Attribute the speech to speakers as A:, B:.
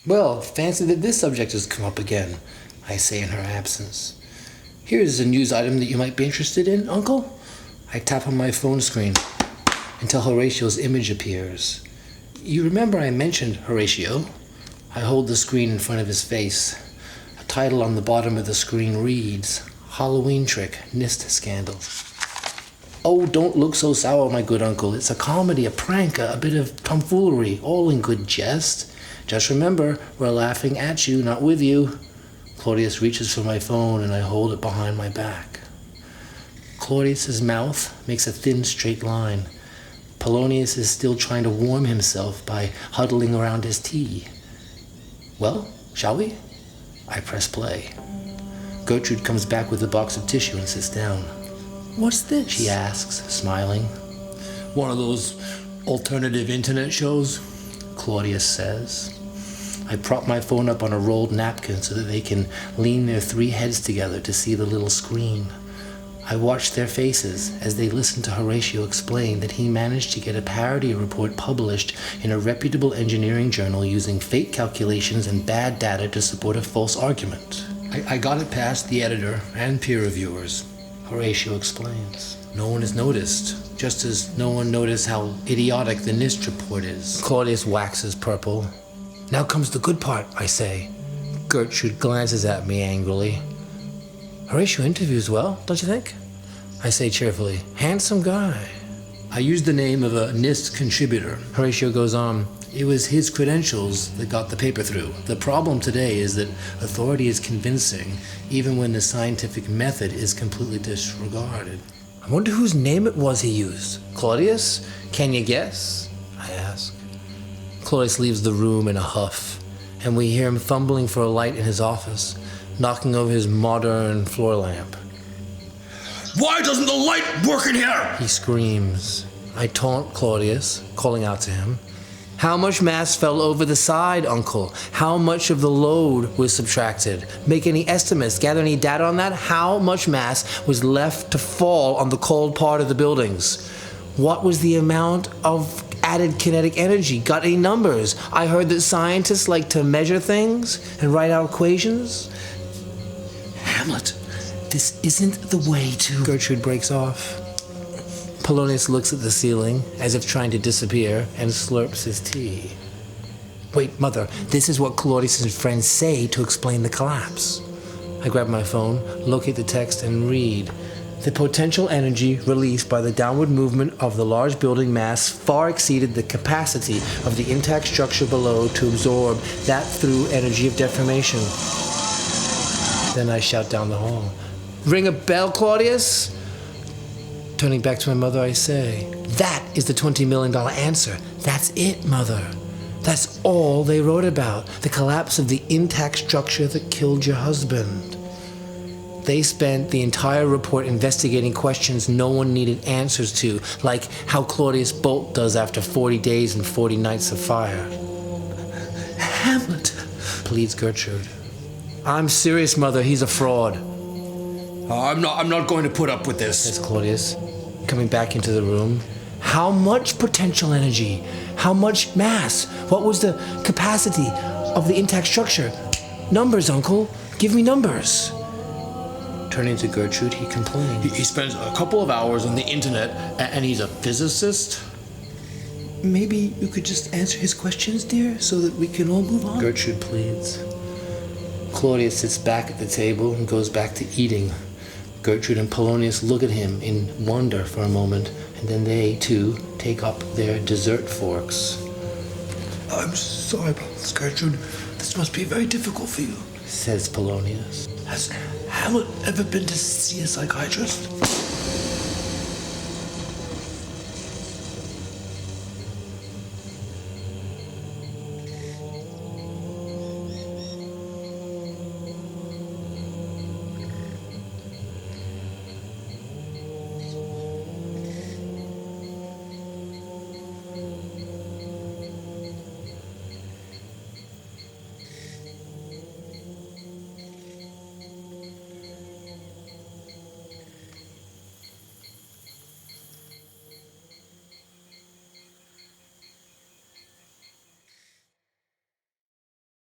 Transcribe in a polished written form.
A: Well, fancy that this subject has come up again, I say in her absence. Here's a news item that you might be interested in, Uncle. I tap on my phone screen until Horatio's image appears. You remember I mentioned Horatio? I hold the screen in front of his face. A title on the bottom of the screen reads, Halloween Trick, NIST Scandal. Oh, don't look so sour, my good uncle. It's a comedy, a prank, a bit of tomfoolery, all in good jest. Just remember, we're laughing at you, not with you. Claudius reaches for my phone and I hold it behind my back. Claudius's mouth makes a thin straight line. Polonius is still trying to warm himself by huddling around his tea. Well, shall we? I press play. Gertrude comes back with a box of tissue and sits down. What's this? She asks, smiling. One of those alternative internet shows, Claudius says. I prop my phone up on a rolled napkin so that they can lean their three heads together to see the little screen. I watch their faces as they listen to Horatio explain that he managed to get a parody report published in a reputable engineering journal using fake calculations and bad data to support a false argument. I got it past the editor and peer reviewers, Horatio explains. No one has noticed, just as no one noticed how idiotic the NIST report is. Claudius waxes purple. Now comes the good part, I say. Gertrude glances at me angrily. Horatio interviews well, don't you think? I say cheerfully, handsome guy. I use the name of a NIST contributor. Horatio goes on, it was his credentials that got the paper through. The problem today is that authority is convincing, even when the scientific method is completely disregarded. I wonder whose name it was he used. Claudius? Can you guess? I ask. Claudius leaves the room in a huff, and we hear him fumbling for a light in his office, knocking over his modern floor lamp. Why doesn't the light work in here? He screams. I taunt Claudius, calling out to him. How much mass fell over the side, Uncle? How much of the load was subtracted? Make any estimates, gather any data on that? How much mass was left to fall on the cold part of the buildings? What was the amount of added kinetic energy? Got any numbers? I heard that scientists like to measure things and write out equations. Hamlet, this isn't the way to... Gertrude breaks off. Polonius looks at the ceiling, as if trying to disappear, and slurps his tea. Wait, Mother, this is what Claudius's friends say to explain the collapse. I grab my phone, locate the text, and read. The potential energy released by the downward movement of the large building mass far exceeded the capacity of the intact structure below to absorb that through energy of deformation. Then I shout down the hall. Ring a bell, Claudius? Turning back to my mother, I say, that is the $20 million answer. That's it, Mother. That's all they wrote about. The collapse of the intact structure that killed your husband. They spent the entire report investigating questions no one needed answers to, like how Claudius Bolt does after 40 days and 40 nights of fire. Hamlet, pleads Gertrude. I'm serious, Mother. He's a fraud. I'm not going to put up with this, says Claudius, coming back into the room. How much potential energy? How much mass? What was the capacity of the intact structure? Numbers, Uncle. Give me numbers. Turning to Gertrude, he complained. He spends a couple of hours on the internet, and he's a physicist? Maybe you could just answer his questions, dear, so that we can all move on? Gertrude pleads. Claudius sits back at the table and goes back to eating. Gertrude and Polonius look at him in wonder for a moment, and then they, too, take up their dessert forks. I'm sorry about this, Gertrude. This must be very difficult for you, says Polonius. Has Hamlet ever been to see a psychiatrist?